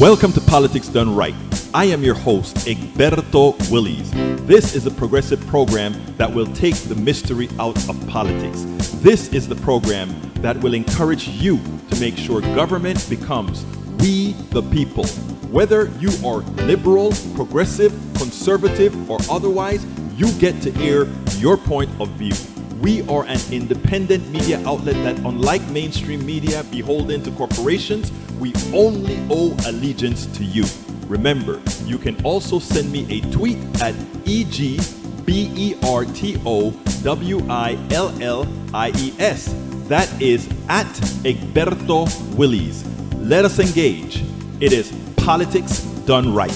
Welcome to Politics Done Right. I am your host, Egberto Willies. This is a progressive program that will take the mystery out of politics. This is the program that will encourage you to make sure government becomes we the people. Whether you are liberal, progressive, conservative, or otherwise, you get to air your point of view. We are an independent media outlet that, unlike mainstream media beholden to corporations, we only owe allegiance to you. Remember, you can also send me a tweet at EGBERTOWILLIES. That is at Egberto Willies. Let us engage. It is Politics Done Right.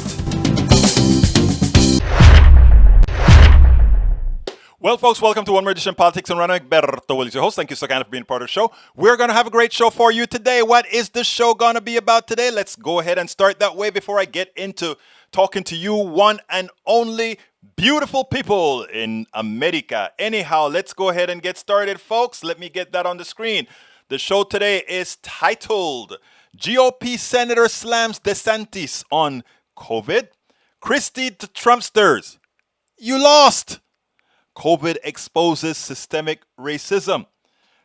Well, folks, welcome to one more edition of Politics and Run. Egberto Willies, your host. Thank you so kind for being part of the show. We're going to have a great show for you today. What is the show going to be about today? Let's go ahead and start that way before I get into talking to you, one and only beautiful people in America. Anyhow, let's go ahead and get started, folks. Let me get that on the screen. The show today is titled GOP Senator Slams DeSantis on COVID. Christie to Trumpsters. You lost. COVID exposes systemic racism.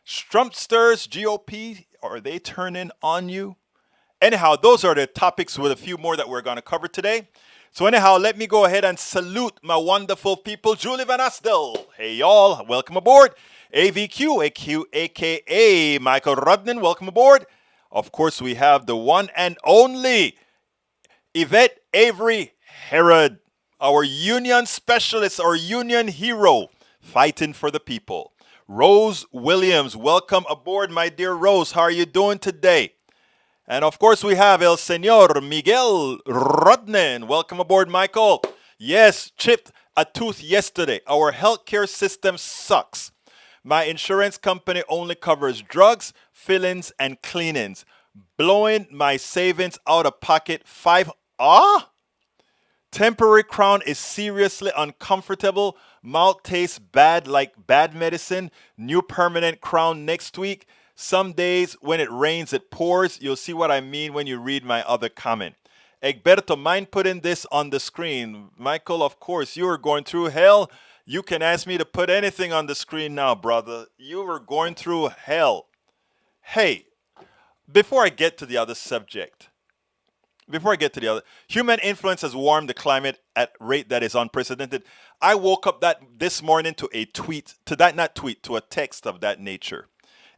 Trumpsters, GOP, are they turning on you? Anyhow, those are the topics with a few more that we're going to cover today. So anyhow, let me go ahead and salute my wonderful people. Julie Van Astel. Hey, y'all. Welcome aboard. AVQ, a.k.a. Michael Rudnin. Welcome aboard. Of course, we have the one and only Yvette Avery Herod. Our union specialist, our union hero, fighting for the people. Rose Williams, welcome aboard, my dear Rose. How are you doing today? And of course, we have El Señor Miguel Rodnen. Welcome aboard, Michael. Yes, chipped a tooth yesterday. Our healthcare system sucks. My insurance company only covers drugs, fillings, and cleanings. Blowing my savings out of pocket. Temporary crown is seriously uncomfortable. Mouth tastes bad like bad medicine. New permanent crown next week. Some days when it rains, it pours. You'll see what I mean when you read my other comment. Egberto, mind putting this on the screen? Michael, of course, you were going through hell. You can ask me to put anything on the screen now, brother. You were going through hell. Hey, before I get to the other subject, human influence has warmed the climate at a rate that is unprecedented. I woke up this morning to a text of that nature.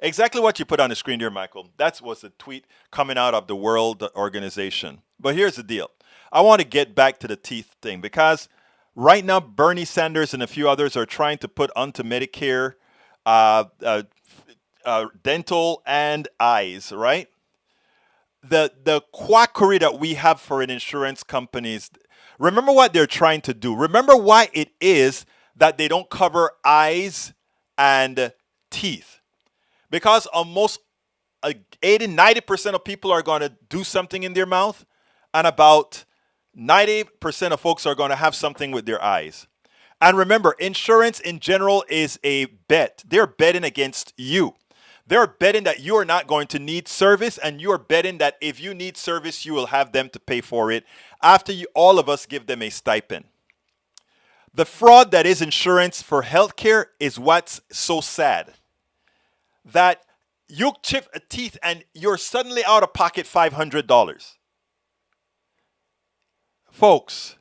Exactly what you put on the screen here, Michael. That was a tweet coming out of the World Organization. But here's the deal. I want to get back to the teeth thing because right now Bernie Sanders and a few others are trying to put onto Medicare dental and eyes, right? The quackery that we have for an insurance companies, remember what they're trying to do. Remember why it is that they don't cover eyes and teeth. Because almost 80-90% of people are going to do something in their mouth, and about 90% of folks are going to have something with their eyes. And remember, insurance in general is a bet. They're betting against you. They're betting that you are not going to need service, and you are betting that if you need service, you will have them to pay for it after all of us give them a stipend. The fraud that is insurance for healthcare is what's so sad. That you chip a teeth and you're suddenly out of pocket $500. Folks,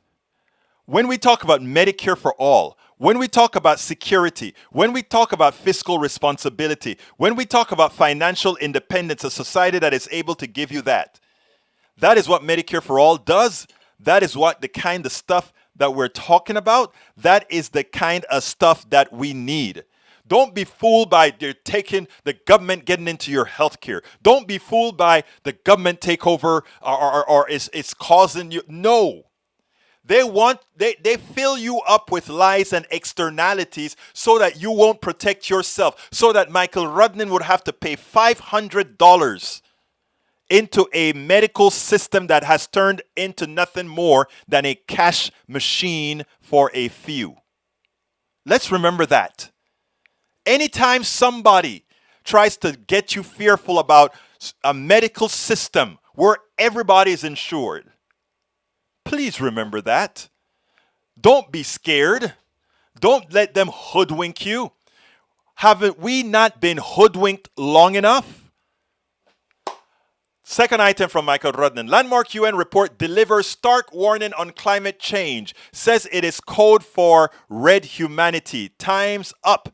when we talk about Medicare for all, when we talk about security, when we talk about fiscal responsibility, when we talk about financial independence, a society that is able to give you that is what Medicare for all does. That is what the kind of stuff that we're talking about. That is the kind of stuff that we need. Don't be fooled by the government getting into your healthcare. Don't be fooled by the government takeover or it's causing you. No. They fill you up with lies and externalities so that you won't protect yourself, so that Michael Rudnin would have to pay $500 into a medical system that has turned into nothing more than a cash machine for a few. Let's remember that. Anytime somebody tries to get you fearful about a medical system where everybody is insured. Please remember that. Don't be scared. Don't let them hoodwink you. Haven't we not been hoodwinked long enough? Second item from Michael Rudnan. Landmark UN report delivers stark warning on climate change. Says it is code for red humanity. Time's up.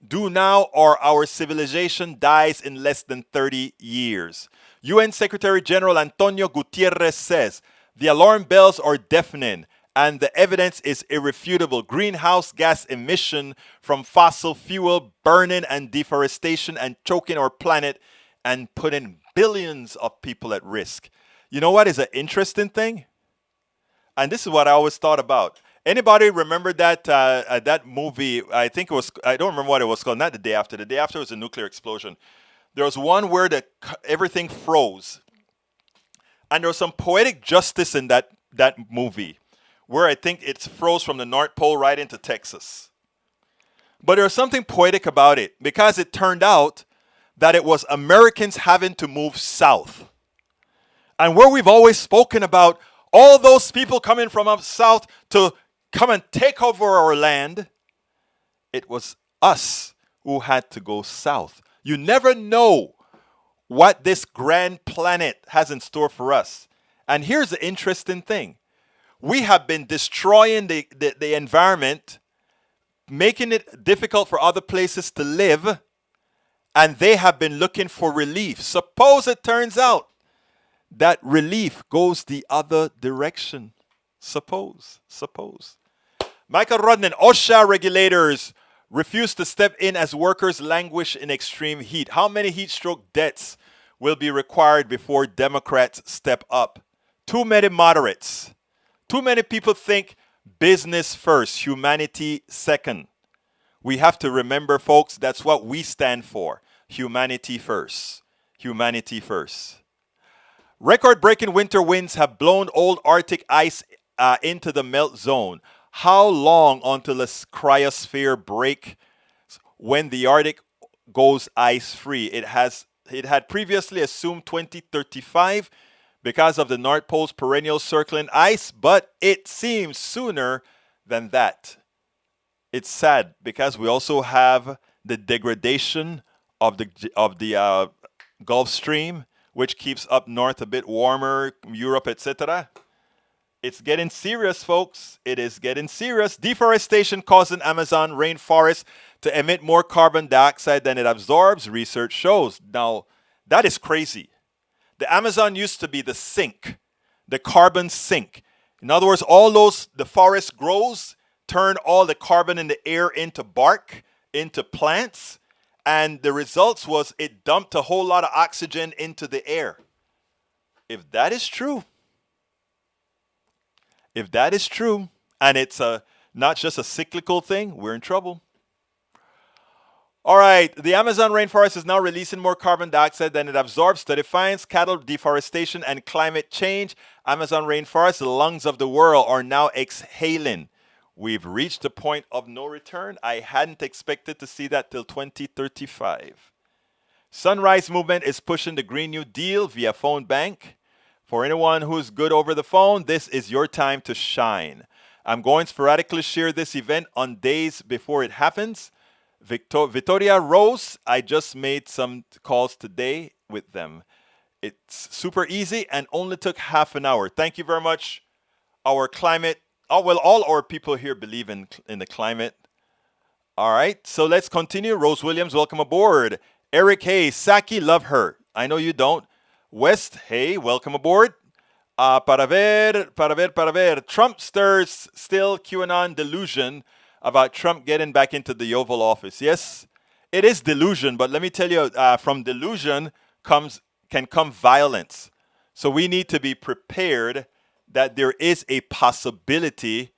Do now or our civilization dies in less than 30 years. UN Secretary General Antonio Gutierrez says the alarm bells are deafening and the evidence is irrefutable. Greenhouse gas emission from fossil fuel burning and deforestation and choking our planet and putting billions of people at risk. You know what is an interesting thing? And this is what I always thought about. Anybody remember that that movie? I think it was, I don't remember what it was called. Not The Day After. The Day After was a nuclear explosion. There was one where everything froze. And there was some poetic justice in that movie where I think it froze from the North Pole right into Texas. But there was something poetic about it because it turned out that it was Americans having to move south. And where we've always spoken about all those people coming from up south to come and take over our land, it was us who had to go south. You never know what this grand planet has in store for us. And here's the interesting thing. We have been destroying the environment, making it difficult for other places to live, and they have been looking for relief. Suppose it turns out that relief goes the other direction. Suppose. Michael Rodnan, OSHA regulators refuse to step in as workers languish in extreme heat. How many heat stroke deaths will be required before Democrats step up? Too many moderates. Too many people think business first, humanity second. We have to remember, folks, that's what we stand for. Humanity first. Humanity first. Record-breaking winter winds have blown old Arctic ice into the melt zone. How long until the cryosphere breaks when the Arctic goes ice-free? It had previously assumed 2035 because of the North Pole's perennial circling ice, but it seems sooner than that. It's sad because we also have the degradation of the Gulf Stream, which keeps up north a bit warmer, Europe, etc. It's getting serious, folks. It is getting serious. Deforestation causing Amazon rainforest to emit more carbon dioxide than it absorbs, research shows. Now, that is crazy. The Amazon used to be the sink, the carbon sink. In other words, the forest grows, turn all the carbon in the air into bark, into plants, and the results was it dumped a whole lot of oxygen into the air. If that is true, and it's not just a cyclical thing, we're in trouble. All right, the Amazon rainforest is now releasing more carbon dioxide than it absorbs to defiance cattle deforestation and climate change. Amazon rainforest, the lungs of the world, are now exhaling. We've reached a point of no return. I hadn't expected to see that till 2035. Sunrise Movement is pushing the Green New Deal via phone bank. For anyone who's good over the phone, this is your time to shine. I'm going to sporadically share this event on days before it happens. Victoria Rose, I just made some calls today with them. It's super easy and only took half an hour. Thank you very much. Our climate, all our people here believe in the climate. All right, so let's continue. Rose Williams, welcome aboard. Eric, hey, Psaki, love her. I know you don't. West, hey, welcome aboard. Para ver. Trumpsters still QAnon delusion about Trump getting back into the Oval Office. Yes, it is delusion, but let me tell you, from delusion can come violence. So we need to be prepared that there is a possibility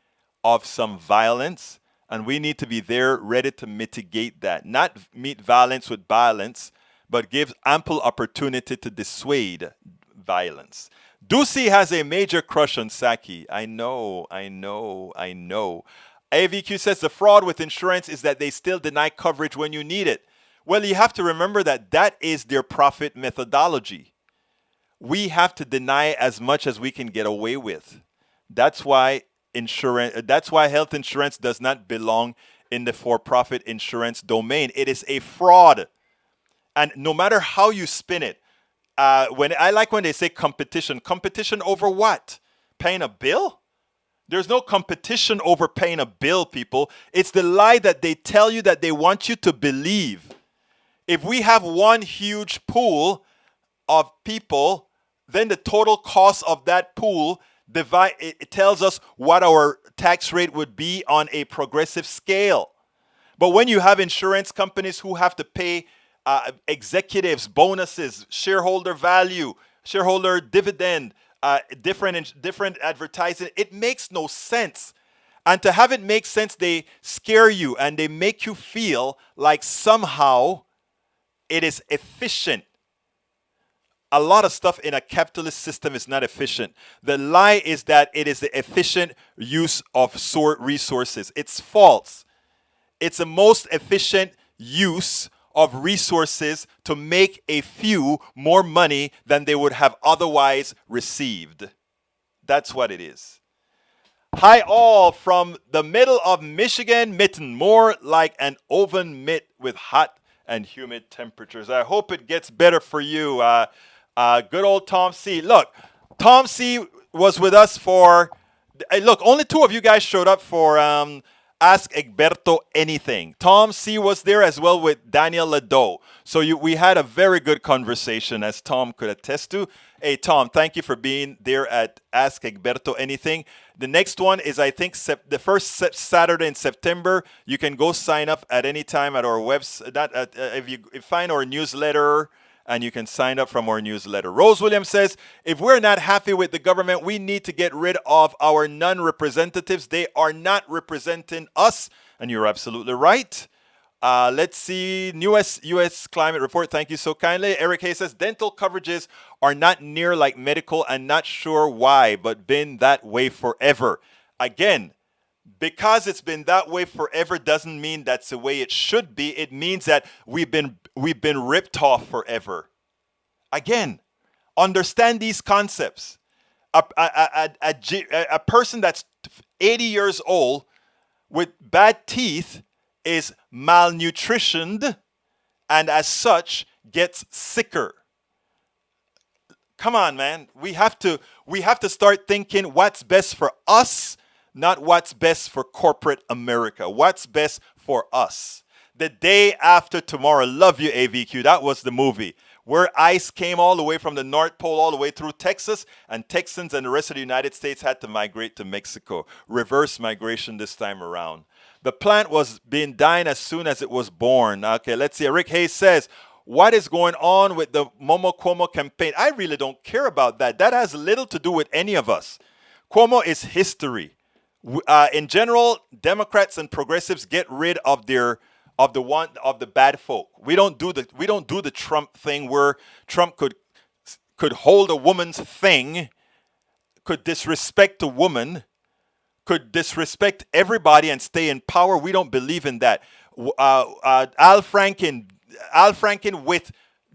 of some violence, and we need to be there ready to mitigate that. Not meet violence with violence, but give ample opportunity to dissuade violence. Doocy has a major crush on Psaki. I know. AVQ says the fraud with insurance is that they still deny coverage when you need it. Well, you have to remember that is their profit methodology. we have to deny as much as we can get away with. That's why health insurance does not belong in the for-profit insurance domain. It is a fraud. And no matter how you spin it, when they say competition over what? Paying a bill? There's no competition over paying a bill, people. It's the lie that they tell you that they want you to believe. If we have one huge pool of people, then the total cost of that pool it tells us what our tax rate would be on a progressive scale. But when you have insurance companies who have to pay executives bonuses, shareholder value, shareholder dividend, different advertising, it makes no sense. And to have it make sense, they scare you and they make you feel like somehow it is efficient. A lot of stuff in a capitalist system is not efficient. The lie is that it is the efficient use of resources. It's false. It's the most efficient use of resources to make a few more money than they would have otherwise received. That's what it is. Hi all from the middle of Michigan, mitten, more like an oven mitt with hot and humid temperatures. I hope it gets better for you. Good old Tom C. Look, Tom C was with us for, only two of you guys showed up for Ask Egberto Anything. Tom C was there as well with Daniel Lado. So we had a very good conversation, as Tom could attest to. Hey, Tom, thank you for being there at Ask Egberto Anything. The next one is, I think, the first Saturday in September. You can go sign up at any time at our website. If you find our newsletter, and you can sign up from our newsletter. Rose Williams says, if we're not happy with the government, we need to get rid of our non-representatives. They are not representing us. And you're absolutely right. Let's see. U.S. Climate Report. Thank you so kindly. Eric Hayes says, dental coverages are not near like medical and not sure why, but been that way forever. Again, because it's been that way forever doesn't mean that's the way it should be. It means that we've been ripped off forever. Again, understand these concepts. A person that's 80 years old with bad teeth is malnutritioned and as such gets sicker. Come on, man. We have to start thinking what's best for us, not what's best for corporate America. What's best for us. The Day After Tomorrow. Love you, AVQ. That was the movie where ice came all the way from the North Pole all the way through Texas, and Texans and the rest of the United States had to migrate to Mexico. Reverse migration this time around. The plant was being dying as soon as it was born. Okay, let's see. Rick Hayes says, what is going on with the Momo Cuomo campaign? I really don't care about that. That has little to do with any of us. Cuomo is history. In general, Democrats and progressives get rid of the bad folk. We don't do the Trump thing where Trump could hold a woman's thing, could disrespect a woman, could disrespect everybody and stay in power. We don't believe in that. Al Franken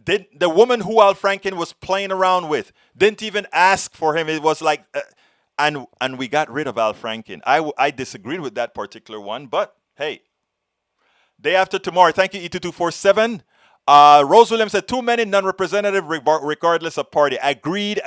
the woman who Al Franken was playing around with didn't even ask for him. It was like. And we got rid of Al Franken. I disagreed with that particular one, but hey. Day After Tomorrow. Thank you, E2247. Rose Williams said, too many non-representative regardless of party. Agreed.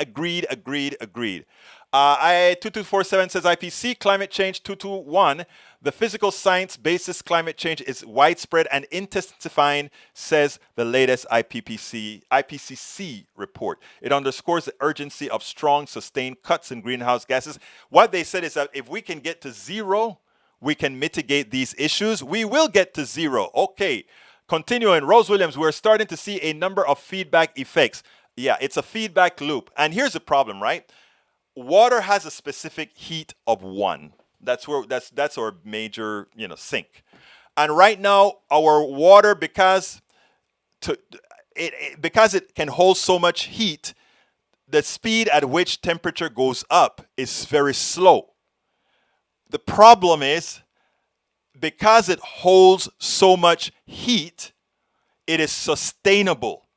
2247 says IPC climate change 221. The physical science basis climate change is widespread and intensifying, says the latest IPCC report. It underscores the urgency of strong, sustained cuts in greenhouse gases. What they said is that if we can get to zero, we can mitigate these issues. We will get to zero. Okay. Continuing, Rose Williams, we're starting to see a number of feedback effects. Yeah, it's a feedback loop. And here's the problem, right? Water has a specific heat of 1. That's our major, sink. And right now, our water, because it can hold so much heat, the speed at which temperature goes up is very slow. The problem is, because it holds so much heat, it is sustainable.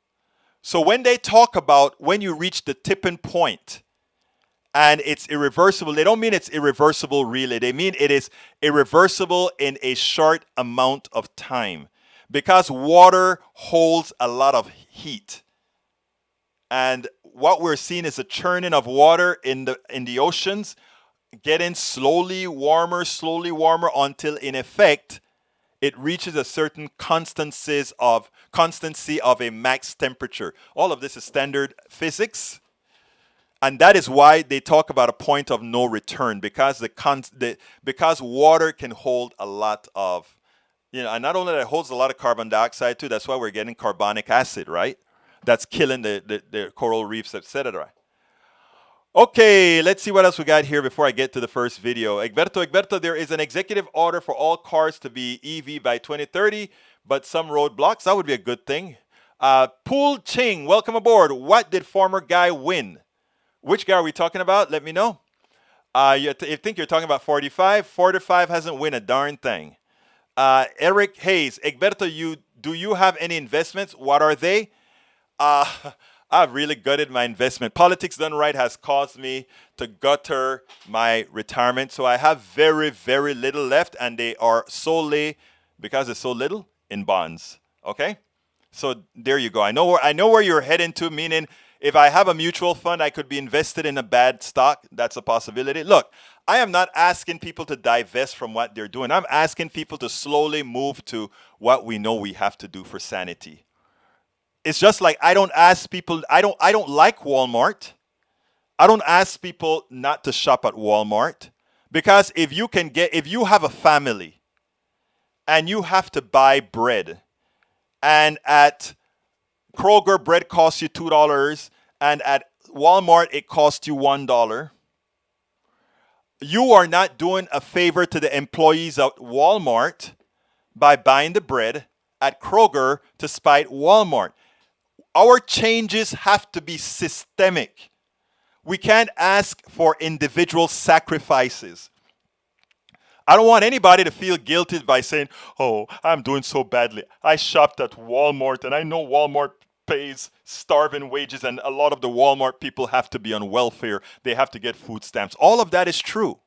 So when they talk about when you reach the tipping point and it's irreversible, they don't mean it's irreversible really. They mean it is irreversible in a short amount of time because water holds a lot of heat. And what we're seeing is a churning of water in the oceans, getting slowly warmer until in effect it reaches a certain constancy of a max temperature. All of this is standard physics. And that is why they talk about a point of no return, because because water can hold a lot of, and not only that, it holds a lot of carbon dioxide too. That's why we're getting carbonic acid, right? That's killing the coral reefs, etc. Okay, let's see what else we got here before I get to the first video. Egberto, there is an executive order for all cars to be EV by 2030, but some roadblocks. That would be a good thing. Pool Ching, welcome aboard. What did former guy win? Which guy are we talking about? Let me know. You think you're talking about 45? 45 hasn't win a darn thing. Eric Hayes, Egberto, do you have any investments? What are they? I've really gutted my investment. Politics Done Right has caused me to gutter my retirement. So I have very, very little left, and they are solely, because it's so little, in bonds. Okay? So there you go. I know where you're heading to, meaning if I have a mutual fund, I could be invested in a bad stock. That's a possibility. Look, I am not asking people to divest from what they're doing. I'm asking people to slowly move to what we know we have to do for sanity. It's just like I don't ask people, I don't like Walmart. I don't ask people not to shop at Walmart, because if you have a family and you have to buy bread, and at Kroger bread costs you $2 and at Walmart it costs you $1, you are not doing a favor to the employees at Walmart by buying the bread at Kroger to spite Walmart. Our changes have to be systemic. We can't ask for individual sacrifices. I don't want anybody to feel guilty by saying, oh, I'm doing so badly. I shopped at Walmart and I know Walmart pays starving wages and a lot of the Walmart people have to be on welfare. They have to get food stamps. All of that is true.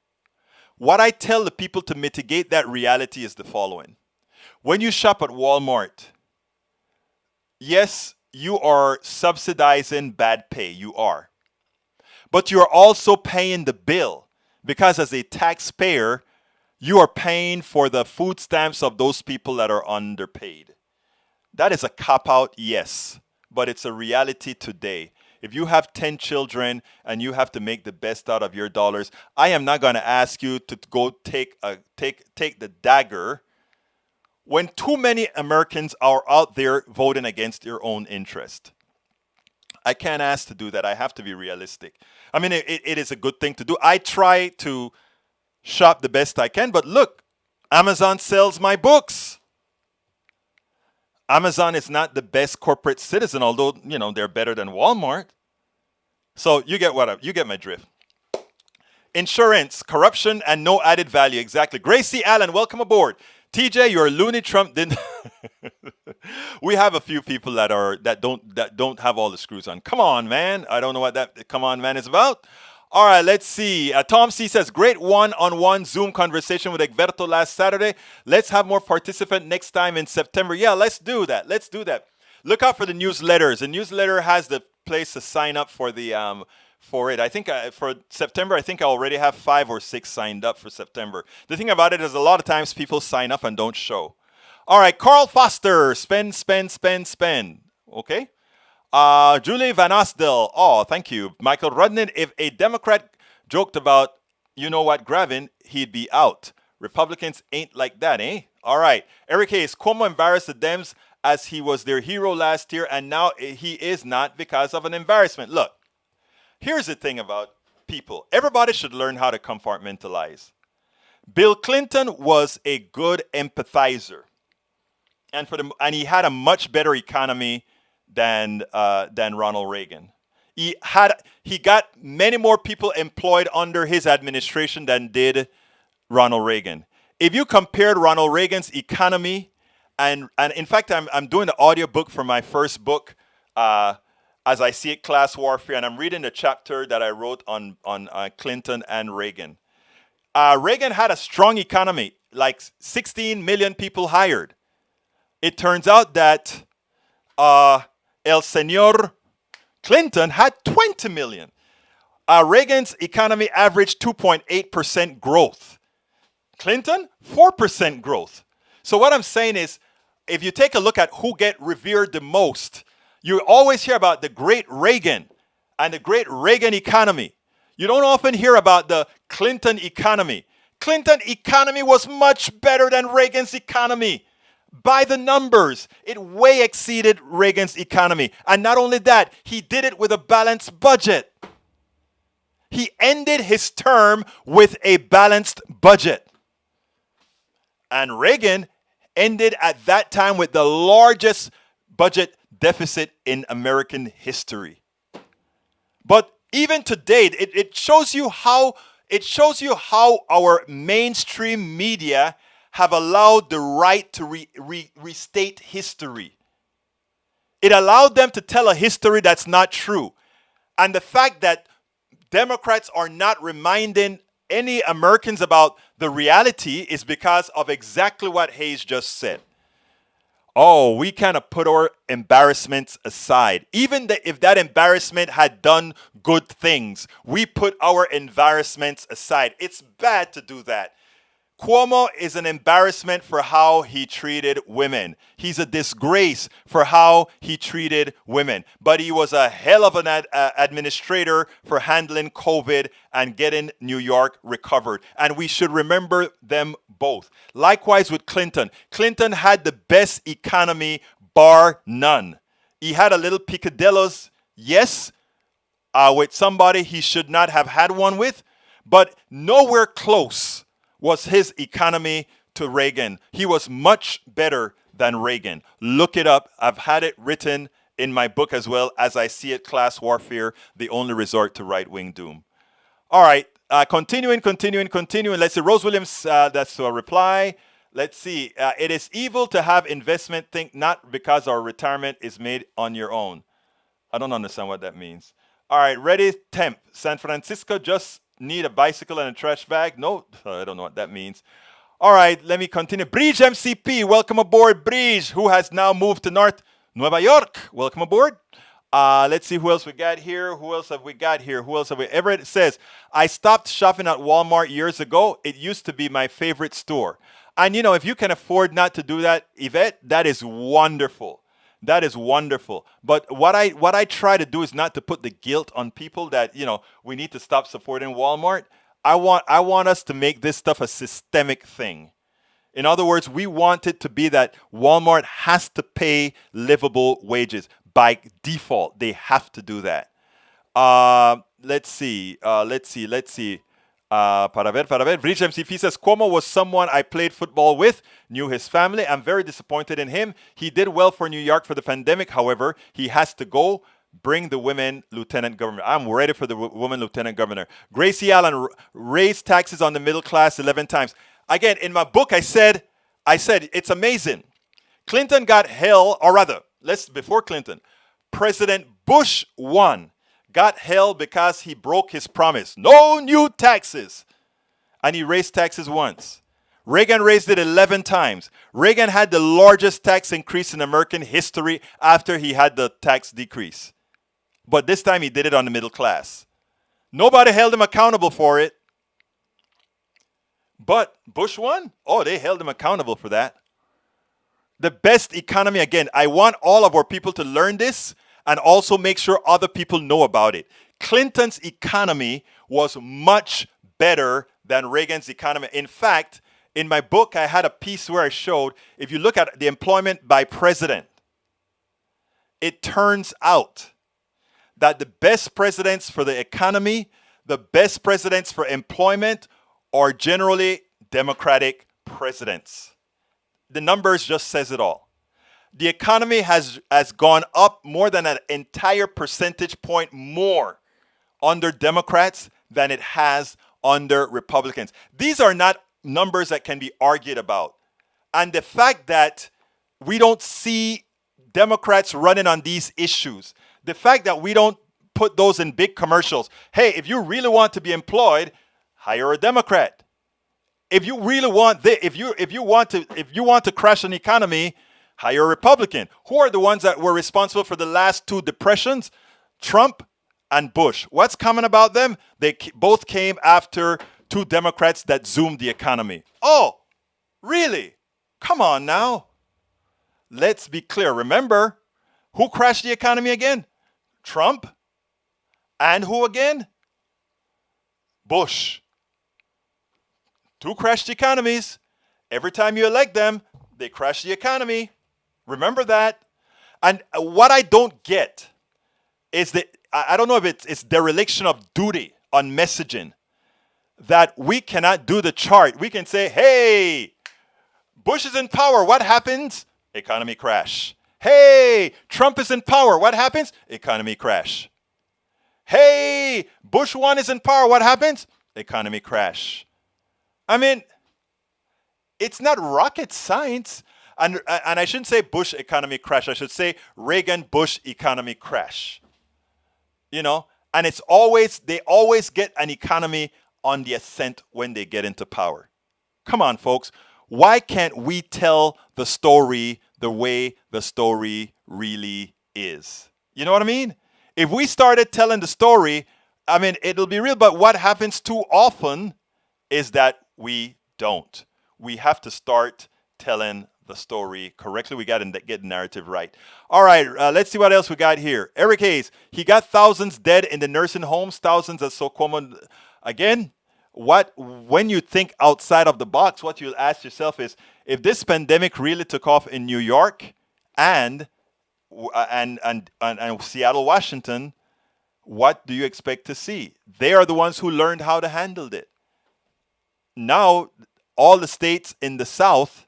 What I tell the people to mitigate that reality is the following. When you shop at Walmart, yes, you are subsidizing bad pay. You are. But you are also paying the bill, because as a taxpayer, you are paying for the food stamps of those people that are underpaid. That is a cop-out, yes, but it's a reality today. If you have 10 children and you have to make the best out of your dollars, I am not going to ask you to go take the dagger when too many Americans are out there voting against their own interest. I can't ask to do that. I have to be realistic. I mean, it is a good thing to do. I try to shop the best I can, but look, Amazon sells my books. Amazon is not the best corporate citizen, although, they're better than Walmart. So you get my drift. Insurance, corruption, and no added value. Exactly. Gracie Allen, welcome aboard. TJ, you're loony. Trump didn't. We have a few people that don't have all the screws on. Come on, man. I don't know what that "come on, man" is about. All right, let's see. Tom C says, great one-on-one Zoom conversation with Egberto last Saturday. Let's have more participants next time in September. Yeah, let's do that. Look out for the newsletters. The newsletter has the place to sign up for it. I think for September, I think I already have 5 or 6 signed up for September. The thing about it is a lot of times people sign up and don't show. All right, Carl Foster, spend. Okay. Julie Van Osdell, oh, thank you. Michael Rudnin, if a Democrat joked about, Gravin, he'd be out. Republicans ain't like that, eh? All right. Eric Hayes, Cuomo embarrassed the Dems as he was their hero last year, and now he is not because of an embarrassment. Look, here's the thing about people. Everybody should learn how to compartmentalize. Bill Clinton was a good empathizer, and he had a much better economy than Ronald Reagan. He got many more people employed under his administration than did Ronald Reagan. If you compared Ronald Reagan's economy and in fact I'm doing the audiobook for my first book as I see it, class warfare, and I'm reading the chapter that I wrote on Clinton and Reagan. Reagan had a strong economy, like 16 million people hired. It turns out that El Señor Clinton had 20 million. Reagan's economy averaged 2.8% growth. Clinton, 4% growth. So what I'm saying is, if you take a look at who get revered the most, you always hear about the great Reagan and the great Reagan economy. You don't often hear about the Clinton economy. Clinton economy was much better than Reagan's economy. By the numbers, it way exceeded Reagan's economy. And not only that, he did it with a balanced budget. He ended his term with a balanced budget. And Reagan ended at that time with the largest budget deficit in American history. But even today, it shows you how our mainstream media have allowed the right to restate history. It allowed them to tell a history that's not true. And the fact that Democrats are not reminding any Americans about the reality is because of exactly what Hayes just said. Oh, we kind of put our embarrassments aside. Even if that embarrassment had done good things, we put our embarrassments aside. It's bad to do that. Cuomo is an embarrassment for how he treated women. He's a disgrace for how he treated women. But he was a hell of an administrator for handling COVID and getting New York recovered. And we should remember them both. Likewise with Clinton. Clinton had the best economy, bar none. He had a little picadillos, yes, with somebody he should not have had one with, but nowhere close was his economy to Reagan. He was much better than Reagan. Look it up. I've had it written in my book as well, As I See It, Class Warfare, the Only Resort to Right-Wing Doom. All right, continuing. Let's see, Rose Williams, that's a reply. Let's see, it is evil to have investment think not because our retirement is made on your own. I don't understand what that means. All right, ready, temp. San Francisco just need a bicycle and a trash bag? No, I don't know what that means. All right, let me continue. Bridge MCP, welcome aboard, Bridge, who has now moved to North Nueva York. Welcome aboard. Let's see who else we got here. Who else have we got here? Everett says, I stopped shopping at Walmart years ago. It used to be my favorite store. And you know, if you can afford not to do that, Yvette, that is wonderful. That is wonderful. But what I try to do is not to put the guilt on people that, you know, we need to stop supporting Walmart. I want us to make this stuff a systemic thing. In other words, we want it to be that Walmart has to pay livable wages. By default, they have to do that. Let's see. Para ver. Rich MCP says, Cuomo was someone I played football with, knew his family. I'm very disappointed in him. He did well for New York for the pandemic. However, he has to go. Bring the women lieutenant governor. I'm ready for the woman lieutenant governor. Gracie Allen raised taxes on the middle class 11 times. Again, in my book, I said it's amazing. Clinton got hell, or rather, before Clinton, President Bush won. Got hell because he broke his promise. No new taxes. And he raised taxes once. Reagan raised it 11 times. Reagan had the largest tax increase in American history after he had the tax decrease. But this time he did it on the middle class. Nobody held him accountable for it. But Bush won? Oh, they held him accountable for that. The best economy, again, I want all of our people to learn this and also make sure other people know about it. Clinton's economy was much better than Reagan's economy. In fact, in my book, I had a piece where I showed, if you look at the employment by president, it turns out that the best presidents for the economy, the best presidents for employment are generally Democratic presidents. The numbers just says it all. The economy has gone up more than an entire percentage point more under Democrats than it has under Republicans. These are not numbers that can be argued about. And the fact that we don't see Democrats running on these issues, The fact that we don't put those in big commercials. Hey, if you really want to be employed, hire a Democrat. If you really want if you want to crash an economy, hire a Republican. Who are the ones that were responsible for the last two depressions? Trump and Bush. What's common about them? They both came after two Democrats that zoomed the economy. Oh, really? Come on now. Let's be clear. Remember, who crashed the economy again? Trump. And who again? Bush. Two crashed economies. Every time you elect them, they crash the economy. Remember that. And what I don't get is that, I don't know if it's dereliction of duty on messaging, that we cannot do the chart. We can say, hey, Bush is in power. What happens? Economy crash. Hey, Trump is in power. What happens? Economy crash. Hey, Bush 1 is in power. What happens? Economy crash. I mean, it's not rocket science. And I shouldn't say Bush economy crash. I should say Reagan-Bush economy crash. You know, and it's always, they always get an economy on the ascent when they get into power. Come on, folks. Why can't we tell the story the way the story really is? You know what I mean? If we started telling the story, I mean, it'll be real. But what happens too often is that we don't. We have to start telling the story correctly. We got to get the narrative right. All right, let's see what else we got here. Eric Hayes, he got thousands dead in the nursing homes, thousands are so common. Again, when you think outside of the box, what you'll ask yourself is, if this pandemic really took off in New York and Seattle, Washington, what do you expect to see? They are the ones who learned how to handle it. Now, all the states in the South,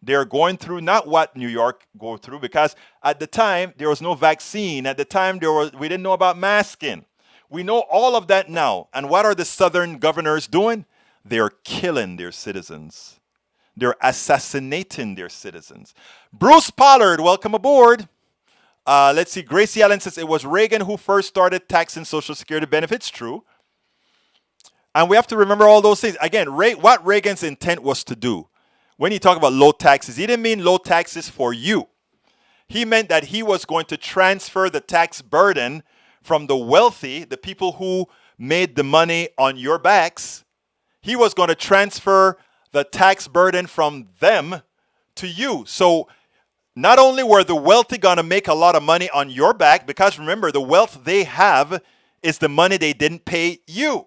they're going through not what New York go through, because at the time there was no vaccine. At the time we didn't know about masking. We know all of that now. And what are the Southern governors doing? They're killing their citizens. They're assassinating their citizens. Bruce Pollard, welcome aboard. Let's see. Gracie Allen says it was Reagan who first started taxing Social Security benefits. True. And we have to remember all those things. Again, what Reagan's intent was to do. When he talked about low taxes, he didn't mean low taxes for you. He meant that he was going to transfer the tax burden from the wealthy, the people who made the money on your backs. He was going to transfer the tax burden from them to you. So not only were the wealthy going to make a lot of money on your back, because remember, the wealth they have is the money they didn't pay you.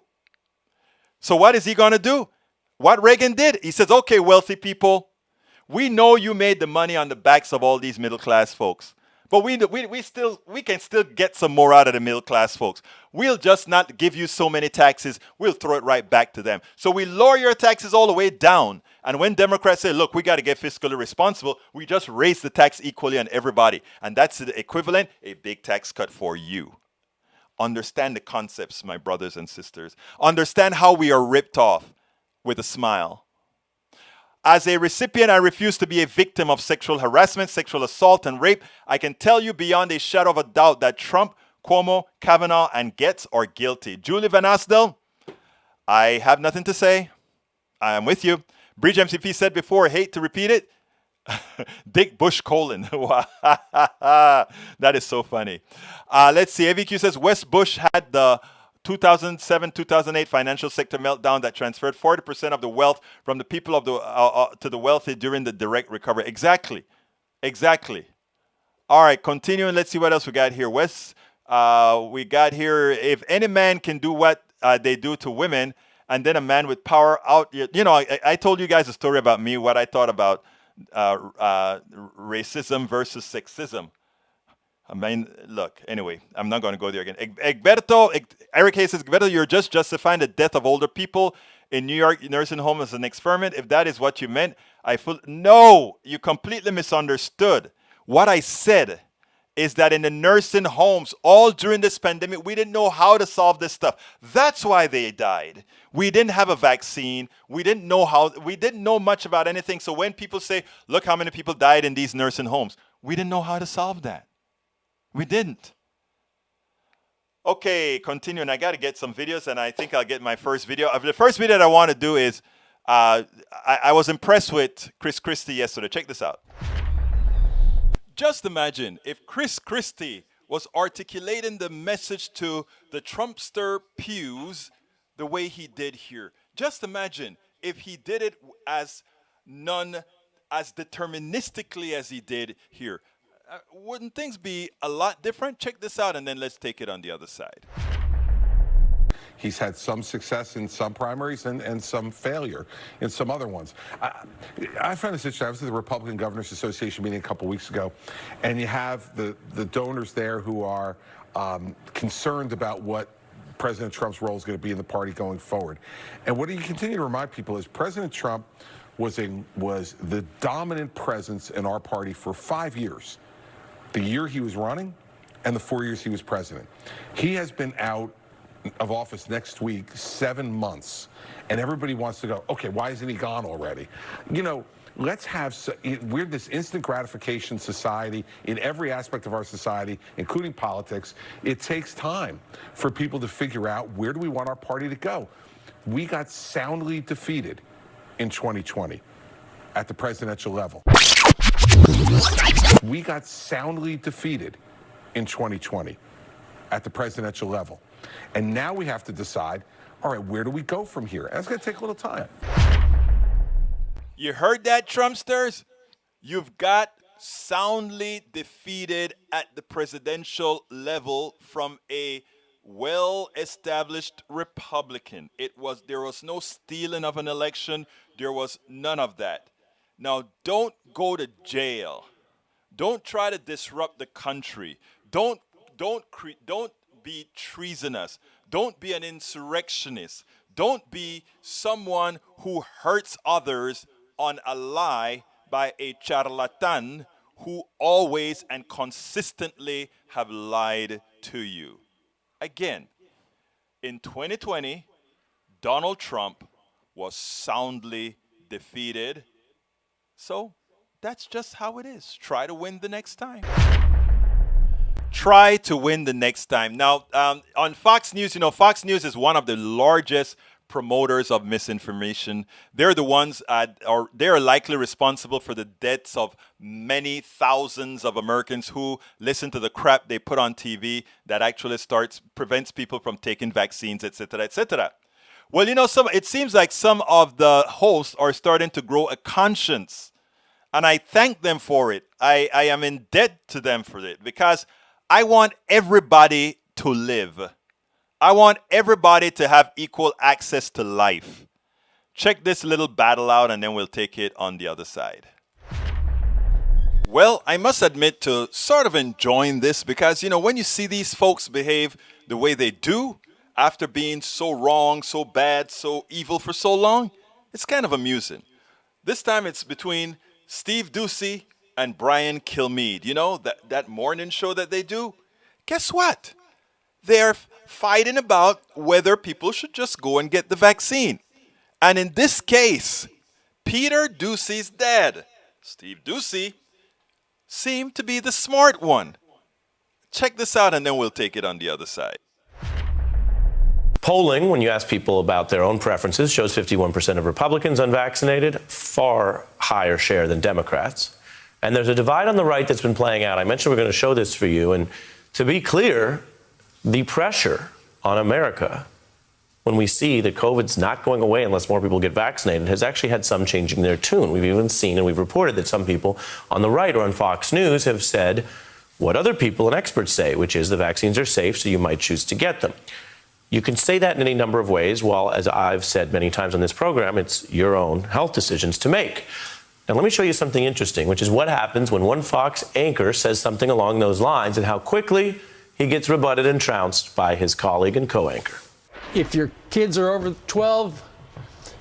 So what is he going to do? What Reagan did, he says, okay, wealthy people, we know you made the money on the backs of all these middle class folks, but we can still get some more out of the middle class folks. We'll just not give you so many taxes. We'll throw it right back to them. So we lower your taxes all the way down. And when Democrats say, look, we got to get fiscally responsible, we just raise the tax equally on everybody. And that's the equivalent, a big tax cut for you. Understand the concepts, my brothers and sisters. Understand how we are ripped off with a smile. As a recipient, I refuse to be a victim of sexual harassment, sexual assault, and rape. I can tell you beyond a shadow of a doubt that Trump, Cuomo, Kavanaugh, and Getz are guilty. Julie Van Asdel, I have nothing to say. I am with you. Bridge MCP said before, hate to repeat it. Dick Bush colon. That is so funny. Let's see. AVQ says West Bush had the 2007-2008 financial sector meltdown that transferred 40% of the wealth from the people of the to the wealthy during the direct recovery. Exactly. All right, continuing. Let's see what else we got here. Wes, we got here, if any man can do what they do to women, and then a man with power out. You know, I told you guys a story about me, what I thought about racism versus sexism. I mean, look, anyway, I'm not going to go there again. Eric Hayes says, Egberto, you're just justifying the death of older people in New York nursing home as an experiment. If that is what you meant, no, you completely misunderstood. What I said is that in the nursing homes, all during this pandemic, we didn't know how to solve this stuff. That's why they died. We didn't have a vaccine. We didn't know much about anything. So when people say, look how many people died in these nursing homes, we didn't know how to solve that. We didn't. Okay, continuing. I got to get some videos, and I think I'll get my first video. The first video that I want to do is I was impressed with Christie yesterday. Check this out. Just imagine if Christie was articulating the message to the Trumpster pews the way he did here. Just imagine if he did it as deterministically as he did here. Wouldn't things be a lot different? Check this out, and then let's take it on the other side. He's had some success in some primaries and some failure in some other ones. I found this interesting. I was at the Republican Governors Association meeting a couple weeks ago, and you have the donors there who are concerned about what President Trump's role is going to be in the party going forward. And what you continue to remind people is President Trump was the dominant presence in our party for 5 years. The year he was running and the 4 years he was president. He has been out of office next week 7 months, and everybody wants to go, okay, why isn't he gone already? You know, let's have, we're this instant gratification society in every aspect of our society, including politics. It takes time for people to figure out where do we want our party to go. We got soundly defeated in 2020 at the presidential level. We got soundly defeated in 2020 at the presidential level. And now we have to decide, all right, where do we go from here? And it's going to take a little time. You heard that, Trumpsters? You've got soundly defeated at the presidential level from a well-established Republican. There was no stealing of an election. There was none of that. Now, don't go to jail. Don't try to disrupt the country. Don't be treasonous. Don't be an insurrectionist. Don't be someone who hurts others on a lie by a charlatan who always and consistently have lied to you. Again, in 2020, Donald Trump was soundly defeated. So that's just how it is. Try to win the next time. Try to win the next time. Now, on Fox News, Fox News is one of the largest promoters of misinformation. They're the ones, they're likely responsible for the deaths of many thousands of Americans who listen to the crap they put on TV that actually prevents people from taking vaccines, etc., etc. Well, it seems like some of the hosts are starting to grow a conscience, and I thank them for it. I am in debt to them for it because I want everybody to live. I want everybody to have equal access to life. Check this little battle out, and then we'll take it on the other side. Well, I must admit to sort of enjoying this because, when you see these folks behave the way they do after being so wrong, so bad, so evil for so long, it's kind of amusing. This time it's between Steve Doocy and Brian Kilmeade. That morning show that they do? Guess what? They're fighting about whether people should just go and get the vaccine. And in this case, Peter Doocy's dad, Steve Doocy, seemed to be the smart one. Check this out, and then we'll take it on the other side. Polling, when you ask people about their own preferences, shows 51% of Republicans unvaccinated, far higher share than Democrats. And there's a divide on the right that's been playing out. I mentioned we're going to show this for you. And to be clear, the pressure on America when we see that COVID's not going away unless more people get vaccinated has actually had some changing their tune. We've even seen and we've reported that some people on the right or on Fox News have said what other people and experts say, which is the vaccines are safe, so you might choose to get them. You can say that in any number of ways, while, as I've said many times on this program, it's your own health decisions to make. Now, let me show you something interesting, which is what happens when one Fox anchor says something along those lines and how quickly he gets rebutted and trounced by his colleague and co-anchor. If your kids are over 12,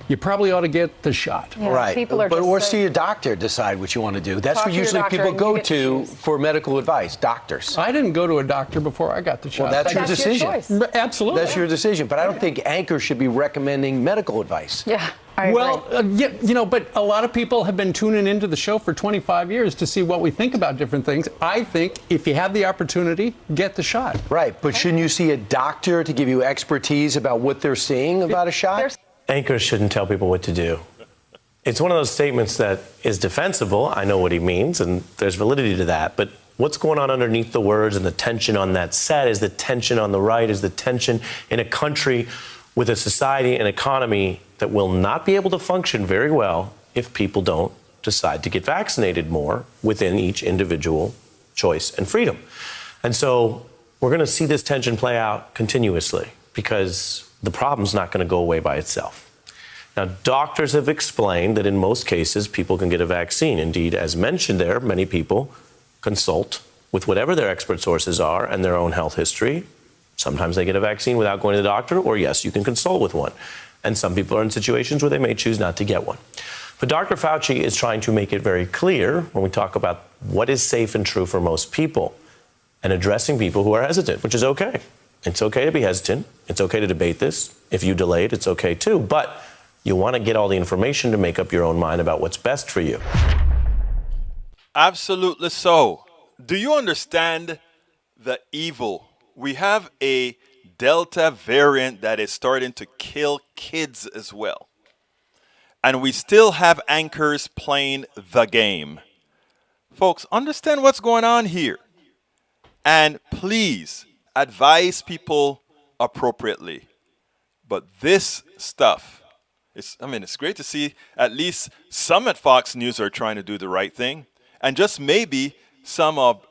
you probably ought to get the shot. Yeah, Right. People are or just see a doctor, decide what you want to do. That's Talk what to your usually doctor people and go you get to to choose. for medical advice, doctors. I didn't go to a doctor before I got the shot. Well, that's your That's your decision. choice. Absolutely. That's your decision. But I don't think anchors should be recommending medical advice. Yeah. I agree. Well, but a lot of people have been tuning into the show for 25 years to see what we think about different things. I think if you have the opportunity, get the shot. Right. But shouldn't you see a doctor to give you expertise about what they're seeing about a shot? There's- Anchors shouldn't tell people what to do. It's one of those statements that is defensible. I know what he means, and there's validity to that. But what's going on underneath the words and the tension on that set is the tension on the right, is the tension in a country with a society and economy that will not be able to function very well if people don't decide to get vaccinated more within each individual choice and freedom. And so we're going to see this tension play out continuously because the problem's not going to go away by itself. Now, doctors have explained that in most cases, people can get a vaccine. Indeed, as mentioned there, many people consult with whatever their expert sources are and their own health history. Sometimes they get a vaccine without going to the doctor, or yes, you can consult with one. And some people are in situations where they may choose not to get one. But Dr. Fauci is trying to make it very clear when we talk about what is safe and true for most people and addressing people who are hesitant, which is okay. It's okay to be hesitant. It's okay to debate this. If you delay it, it's okay too. But you want to get all the information to make up your own mind about what's best for you. Absolutely so. Do you understand the evil? We have a Delta variant that is starting to kill kids as well. And we still have anchors playing the game. Folks, understand what's going on here. And please advise people appropriately. But this stuff, it's great to see at least some at Fox News are trying to do the right thing. And just maybe some of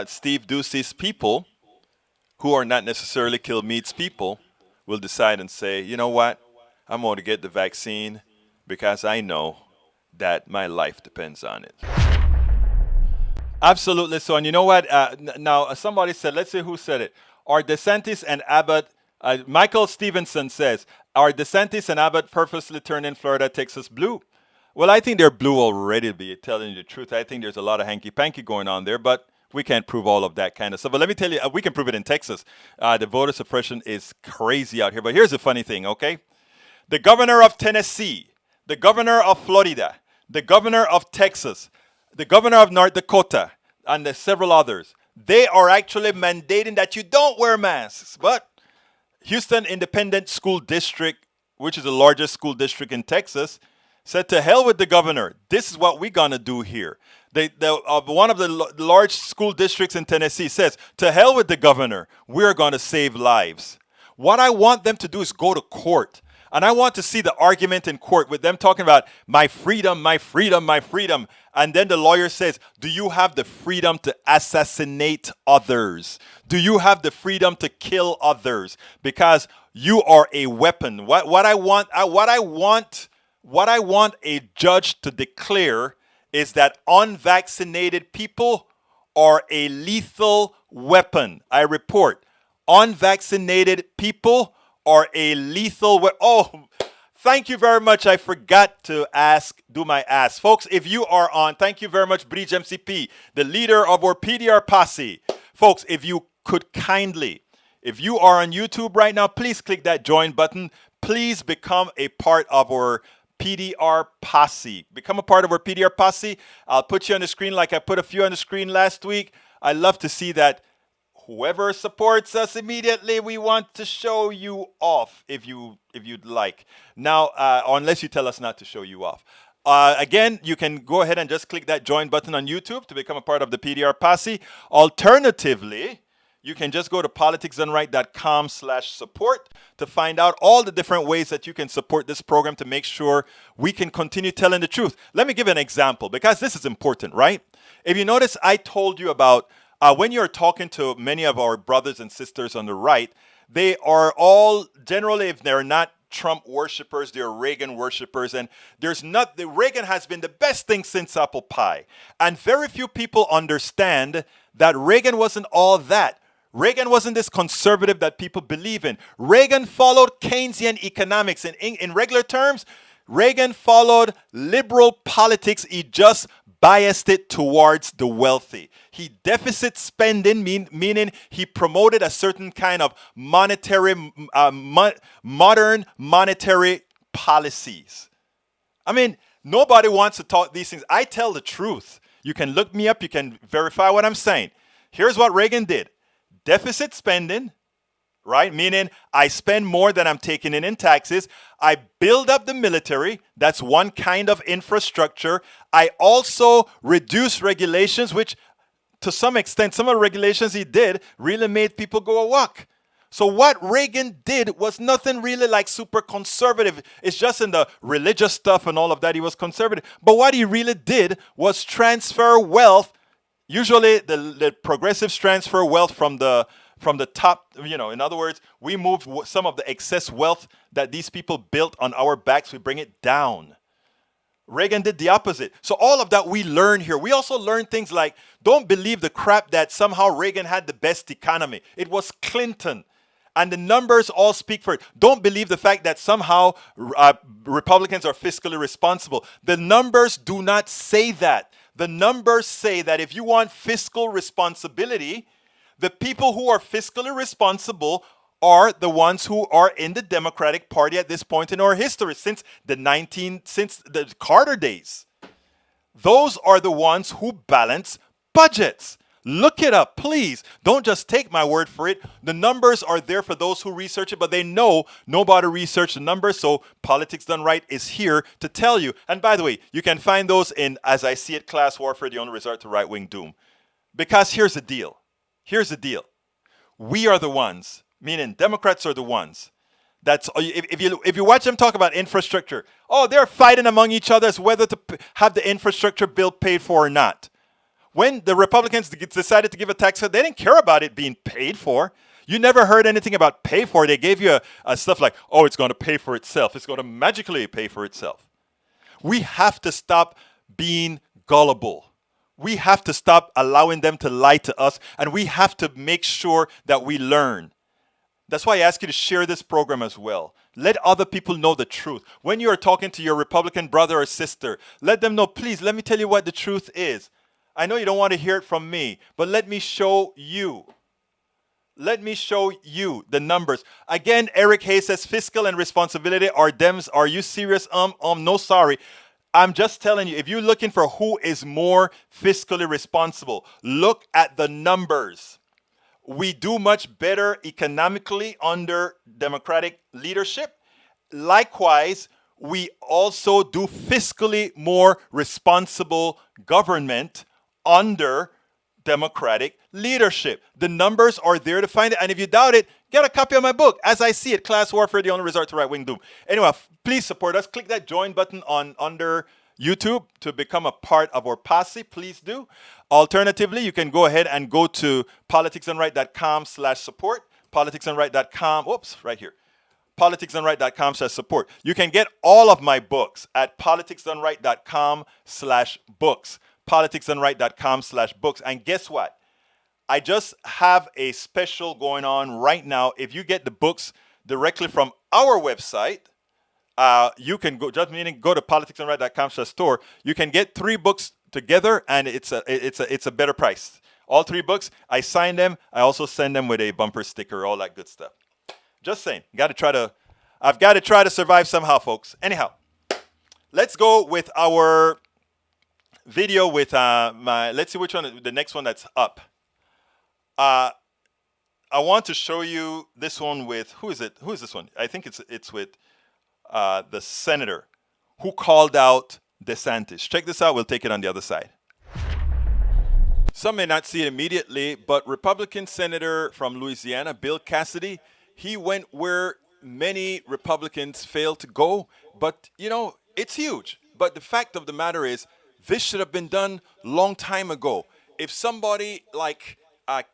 Steve Doocy's people, who are not necessarily Kill Meat's people, will decide and say, you know what, I'm going to get the vaccine because I know that my life depends on it. Absolutely so. And you know what? Now, somebody said, let's see who said it. Are DeSantis and Abbott, Michael Stevenson says, are DeSantis and Abbott purposely turning Florida, Texas blue? Well, I think they're blue already, to be telling you the truth. I think there's a lot of hanky-panky going on there, but we can't prove all of that kind of stuff. But let me tell you, we can prove it in Texas. The voter suppression is crazy out here. But here's the funny thing, okay? The governor of Tennessee, the governor of Florida, the governor of Texas, the governor of North Dakota, and several others, they are actually mandating that you don't wear masks. But Houston Independent School District, which is the largest school district in Texas, said to hell with the governor. This is what we're going to do here. One of the large school districts in Tennessee says, to hell with the governor. We're going to save lives. What I want them to do is go to court. And I want to see the argument in court with them talking about my freedom, my freedom, my freedom. And then the lawyer says, do you have the freedom to assassinate others? Do you have the freedom to kill others? Because you are a weapon. What I want a judge to declare is that unvaccinated people are a lethal weapon. I report, unvaccinated people are a lethal weapon. Oh, thank you very much. I forgot to do my ask. Folks, if you are on, thank you very much, Bridge MCP, the leader of our PDR posse. Folks, if you could kindly, if you are on YouTube right now, please click that join button. Please become a part of our PDR posse. Become a part of our PDR posse. I'll put you on the screen like I put a few on the screen last week. I love to see that. Whoever supports us immediately, we want to show you off if you'd like. Now, unless you tell us not to show you off. Again, you can go ahead and just click that join button on YouTube to become a part of the PDR posse. Alternatively, you can just go to politicsdoneright.com/support to find out all the different ways that you can support this program to make sure we can continue telling the truth. Let me give an example because this is important, right? If you notice, I told you about when you're talking to many of our brothers and sisters on the right, they are all generally, if they're not Trump worshipers, they're Reagan worshipers, and Reagan has been the best thing since apple pie. And very few people understand that Reagan wasn't all that. Reagan wasn't this conservative that people believe in. Reagan followed Keynesian economics. In regular terms, Reagan followed liberal politics. He just biased it towards the wealthy. He deficit spending, meaning he promoted a certain kind of modern monetary policies. I mean, nobody wants to talk these things. I tell the truth. You can look me up. You can verify what I'm saying. Here's what Reagan did. Deficit spending, right? Meaning I spend more than I'm taking in taxes. I build up the military. That's one kind of infrastructure. I also reduce regulations, which to some extent, some of the regulations he did really made people go awok. So what Reagan did was nothing really like super conservative. It's just in the religious stuff and all of that he was conservative. But what he really did was transfer wealth. Usually the progressives transfer wealth from the top, in other words, we moved some of the excess wealth that these people built on our backs, we bring it down. Reagan did the opposite. So all of that we learn here. We also learn things like, don't believe the crap that somehow Reagan had the best economy. It was Clinton. And the numbers all speak for it. Don't believe the fact that somehow Republicans are fiscally responsible. The numbers do not say that. The numbers say that if you want fiscal responsibility, the people who are fiscally responsible are the ones who are in the Democratic Party at this point in our history, since the Carter days. Those are the ones who balance budgets. Look it up, please. Don't just take my word for it. The numbers are there for those who research it, but they know nobody researched the numbers, so Politics Done Right is here to tell you. And by the way, you can find those in As I See It, Class Warfare, The Only Resort to Right-Wing Doom. Because here's the deal. Here's the deal. We are the ones, meaning Democrats are the ones. That's if you watch them talk about infrastructure, they're fighting among each other as whether to have the infrastructure bill paid for or not. When the Republicans decided to give a tax cut, they didn't care about it being paid for. You never heard anything about pay for. They gave you a stuff like, it's going to pay for itself. It's going to magically pay for itself. We have to stop being gullible. We have to stop allowing them to lie to us, and we have to make sure that we learn. That's why I ask you to share this program as well. Let other people know the truth. When you are talking to your Republican brother or sister, let them know, please, let me tell you what the truth is. I know you don't want to hear it from me, but let me show you. Let me show you the numbers. Again, Eric Hayes says fiscal and responsibility are Dems. Are you serious? No, sorry. I'm just telling you, if you're looking for who is more fiscally responsible, look at the numbers. We do much better economically under Democratic leadership. Likewise, we also do fiscally more responsible government under Democratic leadership. The numbers are there to find it. And if you doubt it, get a copy of my book, As I See It, Class Warfare, The Only Resort to Right-Wing Doom. Anyway, please support us. Click that join button under YouTube to become a part of our posse. Please do. Alternatively, you can go ahead and go to politicsdoneright.com/support. Politicsdoneright.com. Whoops, right here. politicsdoneright.com/support. You can get all of my books at politicsdoneright.com/books. politicsdoneright.com/books. And guess what? I just have a special going on right now. If you get the books directly from our website, you can go to politicsdoneright.com/store. You can get 3 books together, and it's a better price. All 3 books, I sign them. I also send them with a bumper sticker, all that good stuff. Just saying, I've got to try to survive somehow, folks. Anyhow, let's go with our video with let's see which one, the next one that's up. I want to show you this one with, who is it? Who is this one? I think it's with the senator who called out DeSantis. Check this out. We'll take it on the other side. Some may not see it immediately, but Republican Senator from Louisiana, Bill Cassidy, he went where many Republicans failed to go. But, it's huge. But the fact of the matter is, this should have been done long time ago. If somebody like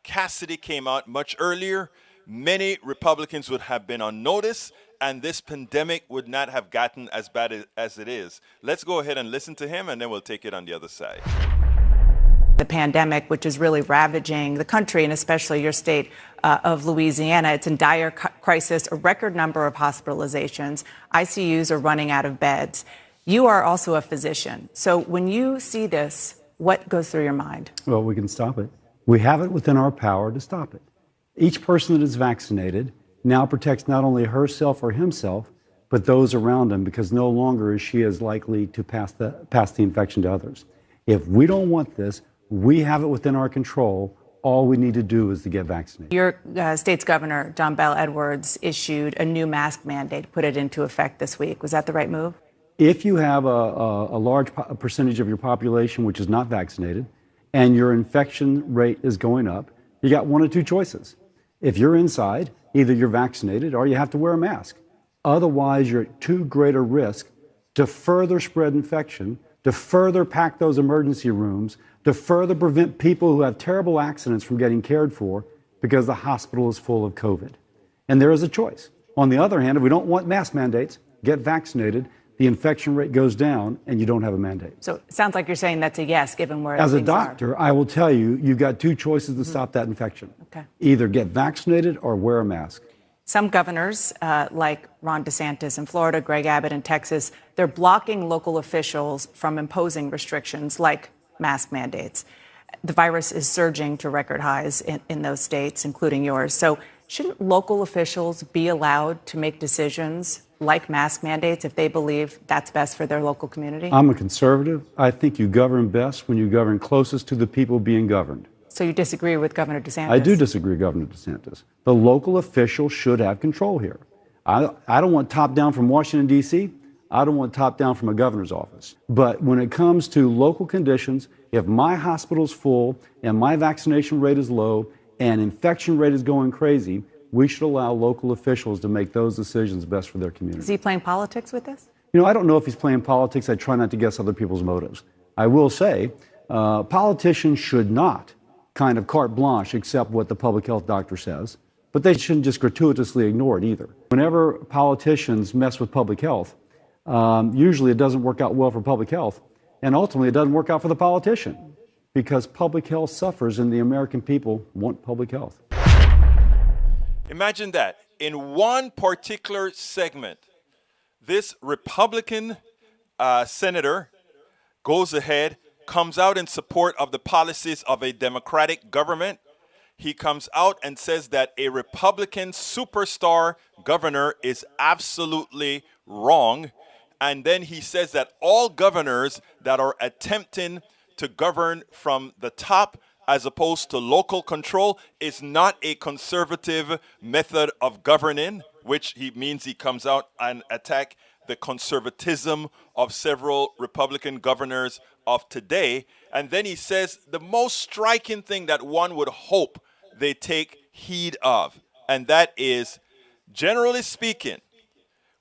Cassidy came out much earlier, many Republicans would have been on notice, and this pandemic would not have gotten as bad as it is. Let's go ahead and listen to him, and then we'll take it on the other side. the pandemic, which is really ravaging the country and especially your state of Louisiana. It's in dire crisis, a record number of hospitalizations. ICUs are running out of beds. You are also a physician. So when you see this, what goes through your mind? Well, we can stop it. We have it within our power to stop it. Each person that is vaccinated now protects not only herself or himself, but those around him, because no longer is she as likely to pass the infection to others. If we don't want this, we have it within our control. All we need to do is to get vaccinated. Your state's governor, John Bell Edwards, issued a new mask mandate, put it into effect this week. Was that the right move? If you have a large percentage of your population which is not vaccinated and your infection rate is going up, you got one of two choices. If you're inside, either you're vaccinated or you have to wear a mask. Otherwise, you're at too great a risk to further spread infection, to further pack those emergency rooms, to further prevent people who have terrible accidents from getting cared for because the hospital is full of COVID. And there is a choice. On the other hand, if we don't want mask mandates, get vaccinated, the infection rate goes down and you don't have a mandate. So it sounds like you're saying that's a yes, given where As a things are. doctor, I will tell you, you've got two choices to stop that infection. Okay. Either get vaccinated or wear a mask. Some governors, like Ron DeSantis in Florida, Greg Abbott in Texas, they're blocking local officials from imposing restrictions like mask mandates. The virus is surging to record highs in those states, including yours. So shouldn't local officials be allowed to make decisions like mask mandates if they believe that's best for their local community? I'm a conservative. I think you govern best when you govern closest to the people being governed. So you disagree with Governor DeSantis? I do disagree with Governor DeSantis. The local official should have control here. I don't want top down from Washington, D.C. I don't want top down from a governor's office. But when it comes to local conditions, if my hospital's full and my vaccination rate is low and infection rate is going crazy, we should allow local officials to make those decisions best for their community. Is he playing politics with this? You know, I don't know if he's playing politics. I try not to guess other people's motives. I will say politicians should not kind of carte blanche accept what the public health doctor says, but they shouldn't just gratuitously ignore it either. Whenever politicians mess with public health, usually it doesn't work out well for public health, and ultimately it doesn't work out for the politician, because public health suffers and the American people want public health. Imagine that. In one particular segment, this Republican senator goes ahead, comes out in support of the policies of a Democratic government. He comes out and says that a Republican superstar governor is absolutely wrong. And then he says that all governors that are attempting to govern from the top as opposed to local control is not a conservative method of governing, which he means he comes out and attack the conservatism of several Republican governors of today. And then he says the most striking thing that one would hope they take heed of, and that is, generally speaking,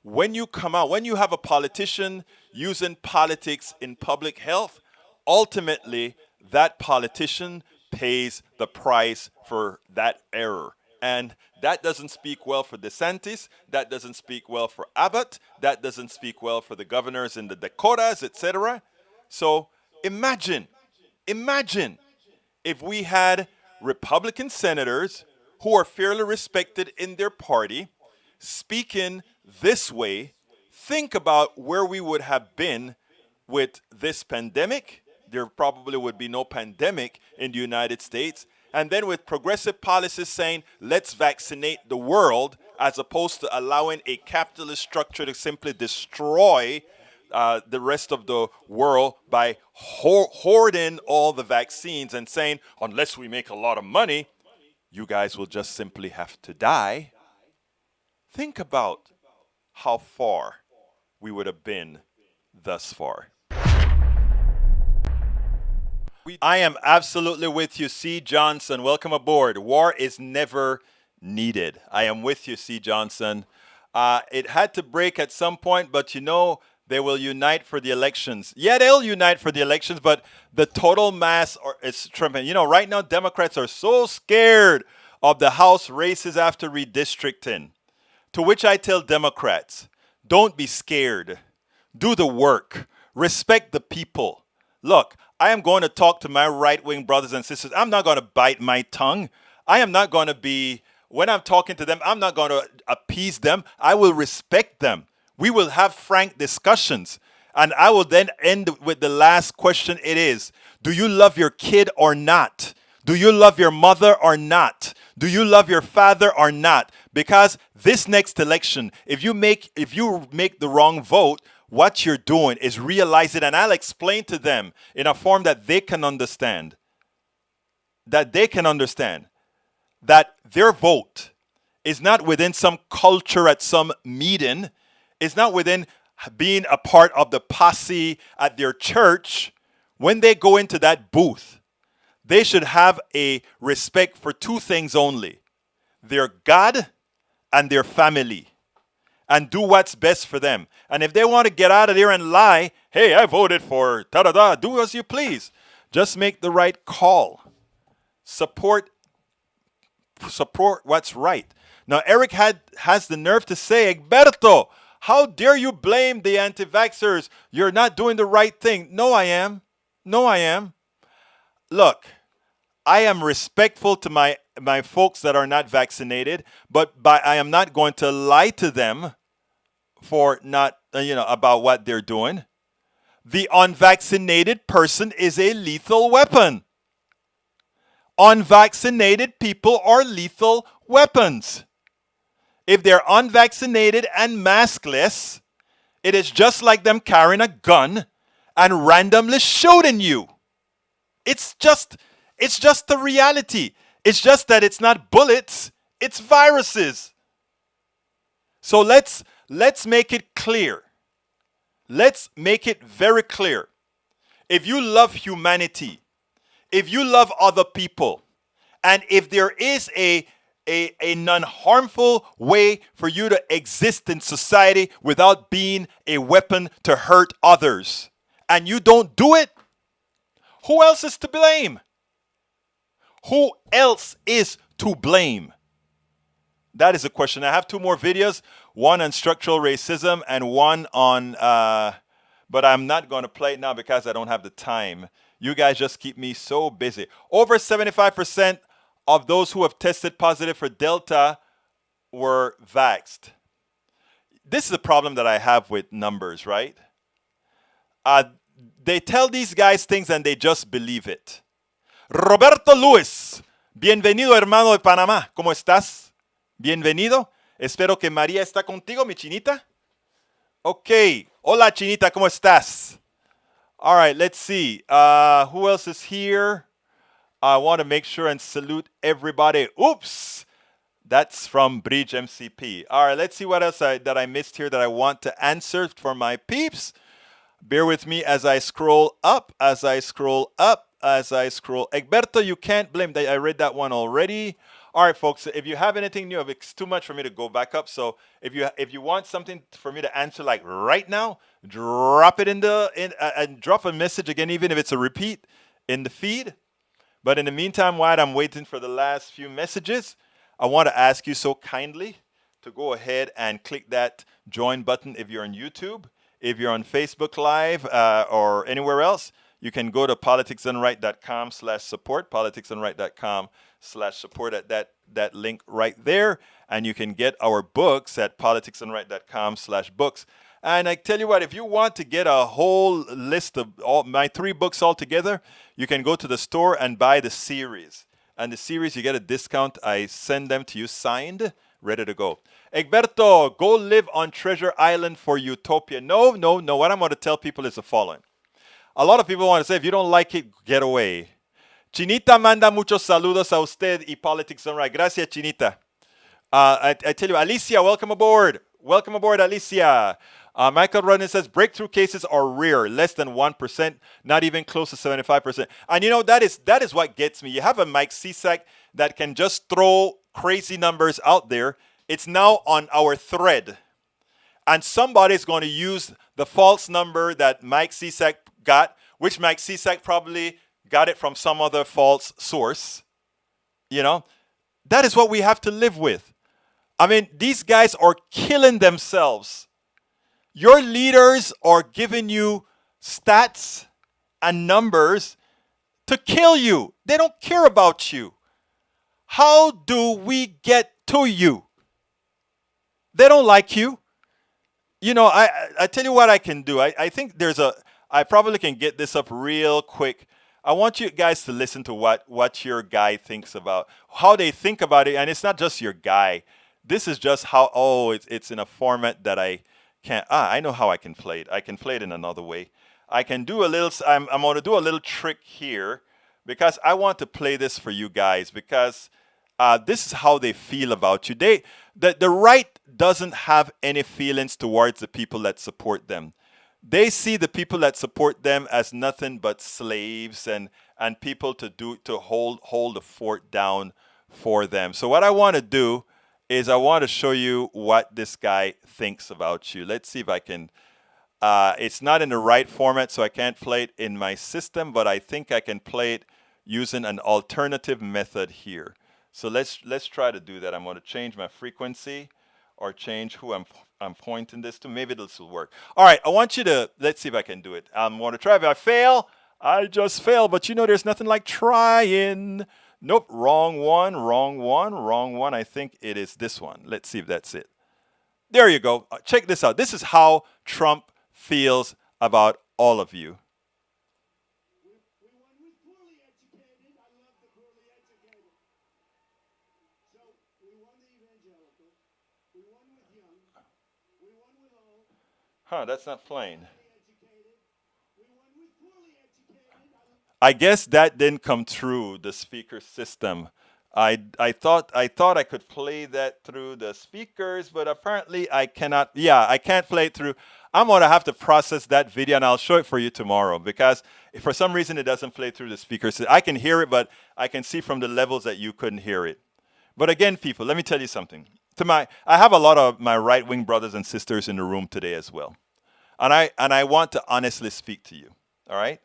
when you come out, when you have a politician using politics in public health, ultimately that politician pays the price for that error. And that doesn't speak well for DeSantis. That doesn't speak well for Abbott. That doesn't speak well for the governors in the Dakotas, etc. So imagine if we had Republican senators who are fairly respected in their party speaking this way. Think about where we would have been with this pandemic. There probably would be no pandemic in the United States. And then with progressive policies saying, let's vaccinate the world, as opposed to allowing a capitalist structure to simply destroy the rest of the world by hoarding all the vaccines and saying, unless we make a lot of money, you guys will just simply have to die. Think about how far we would have been thus far. I am absolutely with you, C. Johnson. Welcome aboard. War is never needed. I am with you, C. Johnson. It had to break at some point, but you know, they will unite for the elections. Yeah, they'll unite for the elections, but the total mass is Trump. You know, right now, Democrats are so scared of the House races after redistricting. To which I tell Democrats, don't be scared. Do the work. Respect the people. Look, I am going to talk to my right-wing brothers and sisters. I'm not going to bite my tongue. I am not going to be, when I'm talking to them, I'm not going to appease them. I will respect them. We will have frank discussions. And I will then end with the last question. It is, do you love your kid or not? Do you love your mother or not? Do you love your father or not? Because this next election, if you make the wrong vote, what you're doing is realize it, and I'll explain to them in a form that they can understand. That they can understand that their vote is not within some culture at some meeting. It's not within being a part of the posse at their church. When they go into that booth, they should have a respect for two things only: their God and their family, and do what's best for them. And if they want to get out of there and lie, hey, I voted for da-da-da, do as you please. Just make the right call. Support what's right. Now, Eric has the nerve to say, Egberto, how dare you blame the anti-vaxxers? You're not doing the right thing. No, I am. No, I am. Look, I am respectful to my folks that are not vaccinated, but I am not going to lie to them for not, about what they're doing. The unvaccinated person is a lethal weapon. Unvaccinated people are lethal weapons. If they're unvaccinated and maskless, it is just like them carrying a gun and randomly shooting you. It's just the reality. It's just that it's not bullets, it's viruses. So let's make it clear. Let's make it very clear. If you love humanity, if you love other people, and if there is a non-harmful way for you to exist in society without being a weapon to hurt others, and you don't do it, who else is to blame? Who else is to blame? That is a question. I have two more videos, one on structural racism and one on, but I'm not going to play it now because I don't have the time. You guys just keep me so busy. Over 75% of those who have tested positive for Delta were vaxxed. This is a problem that I have with numbers, right? They tell these guys things and they just believe it. Roberto Luis, bienvenido hermano de Panamá. ¿Cómo estás? Bienvenido. Espero que María está contigo, mi chinita. Okay. Hola, chinita, ¿cómo estás? All right, let's see. Who else is here? I want to make sure and salute everybody. Oops. That's from Bridge MCP. All right, let's see what else that I missed here that I want to answer for my peeps. Bear with me as I scroll up, Egberto, you can't blame. I read that one already. All right, folks, if you have anything new, it's too much for me to go back up. So if you want something for me to answer like right now, drop it and drop a message again, even if it's a repeat in the feed. But in the meantime, while I'm waiting for the last few messages, I want to ask you so kindly to go ahead and click that join button if you're on YouTube. If you're on Facebook Live or anywhere else, you can go to politicsdoneright.com/support, politicsdoneright.com/support at that link right there. And you can get our books at politicsdoneright.com/books. And I tell you what, if you want to get a whole list of all my 3 books all together, you can go to the store and buy the series. And the series, you get a discount. I send them to you signed, ready to go. Egberto, go live on Treasure Island for Utopia. No. What I'm going to tell people is the following. A lot of people want to say, if you don't like it, get away. Chinita manda muchos saludos a usted y Politics Done Right. Gracias, Chinita. I tell you, Alicia, welcome aboard. Welcome aboard, Alicia. Michael Rodden says, breakthrough cases are rare, less than 1%, not even close to 75%. And that is what gets me. You have a Mike Cisak that can just throw crazy numbers out there. It's now on our thread. And somebody's going to use the false number that Mike Cisak got, which Mike Cisak probably got it from some other false source. That is what we have to live with. I mean, these guys are killing themselves. Your leaders are giving you stats and numbers to kill you. They don't care about you. How do we get to you? They don't like you. You know, I tell you what I can do. I think I probably can get this up real quick. I want you guys to listen to what your guy thinks about, how they think about it. And it's not just your guy. This is just how, it's in a format that I can't, I know how I can play it. I can play it in another way. I can do a little, I'm going to do a little trick here because I want to play this for you guys because this is how they feel about you. The right doesn't have any feelings towards the people that support them. They see the people that support them as nothing but slaves and people to hold the fort down for them. So what I want to do is I want to show you what this guy thinks about you. Let's see if I can. It's not in the right format, so I can't play it in my system, but I think I can play it using an alternative method here. So let's try to do that. I'm going to change my frequency or change who I'm pointing this to. Maybe this will work. All right, I want you to, let's see if I can do it. I'm going to try. If I fail, I just fail. But you know, there's nothing like trying. Nope, wrong one. I think it is this one. Let's see if that's it. There you go. Check this out. This is how Trump feels about all of you. That's not playing. I guess that didn't come through the speaker system. I thought I could play that through the speakers, but apparently I cannot. Yeah, I can't play it through. I'm going to have to process that video, and I'll show it for you tomorrow because if for some reason it doesn't play through the speakers. I can hear it, but I can see from the levels that you couldn't hear it. But again, people, let me tell you something. I have a lot of my right-wing brothers and sisters in the room today as well. And I want to honestly speak to you, all right?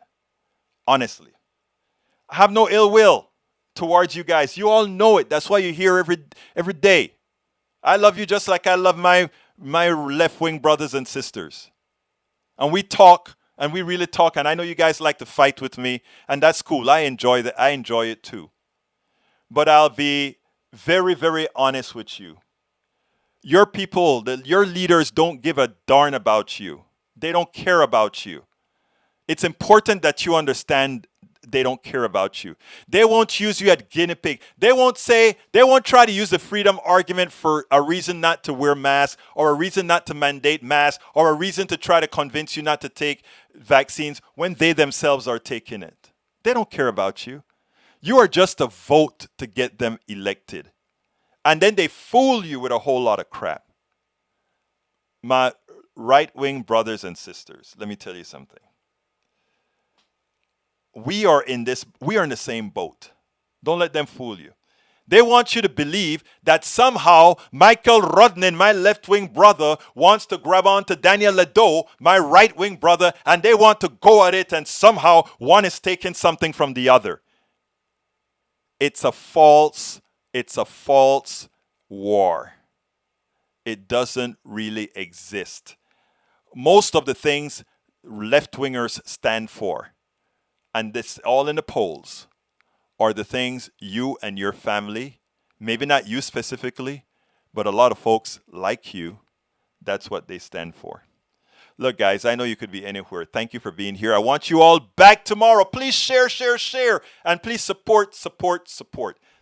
Honestly. I have no ill will towards you guys. You all know it. That's why you're here every day. I love you just like I love my left-wing brothers and sisters. And we talk, and we really talk, and I know you guys like to fight with me, and that's cool. I enjoy that. I enjoy it too. But I'll be very, very honest with you. Your people, your leaders don't give a darn about you. They don't care about you. It's important that you understand they don't care about you. They won't use you as guinea pig. They won't try to use the freedom argument for a reason not to wear masks or a reason not to mandate masks or a reason to try to convince you not to take vaccines when they themselves are taking it. They don't care about you. You are just a vote to get them elected. And then they fool you with a whole lot of crap. My right-wing brothers and sisters, let me tell you something. We are in the same boat. Don't let them fool you. They want you to believe that somehow Michael Rodnin, my left-wing brother, wants to grab onto Daniel Ledo, my right-wing brother, and they want to go at it, and somehow one is taking something from the other. It's a false war. It doesn't really exist. Most of the things left-wingers stand for, and this all in the polls, are the things you and your family, maybe not you specifically, but a lot of folks like you, that's what they stand for. Look, guys, I know you could be anywhere. Thank you for being here. I want you all back tomorrow. Please share, and please support.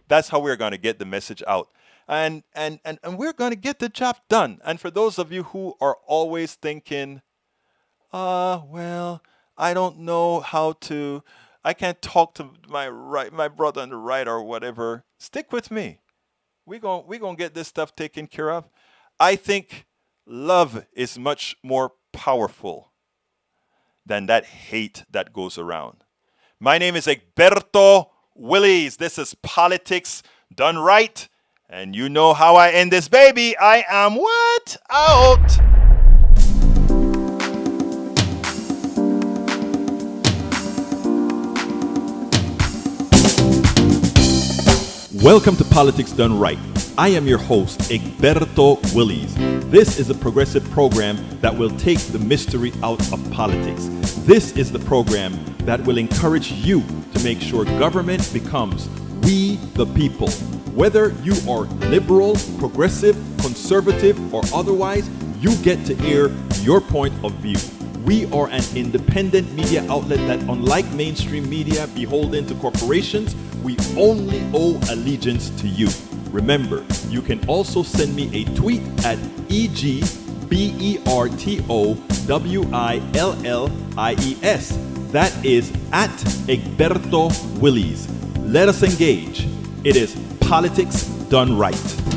That's how we're going to get the message out. And we're going to get the job done. And for those of you who are always thinking, well, I don't know how to, I can't talk to my brother on the right or whatever, stick with me. We're going to get this stuff taken care of. I think love is much more powerful than that hate that goes around. My name is Egberto Willies. This is Politics Done Right. And you know how I end this, baby. I am what? Out. Welcome to Politics Done Right. I am your host, Egberto Willies. This is a progressive program that will take the mystery out of politics. This is the program that will encourage you to make sure government becomes we the people. Whether you are liberal, progressive, conservative, or otherwise, you get to air your point of view. We are an independent media outlet that, unlike mainstream media beholden to corporations, we only owe allegiance to you. Remember, you can also send me a tweet at EGBERTOWILLIES. That is at Egberto Willies. Let us engage. It is politics done right.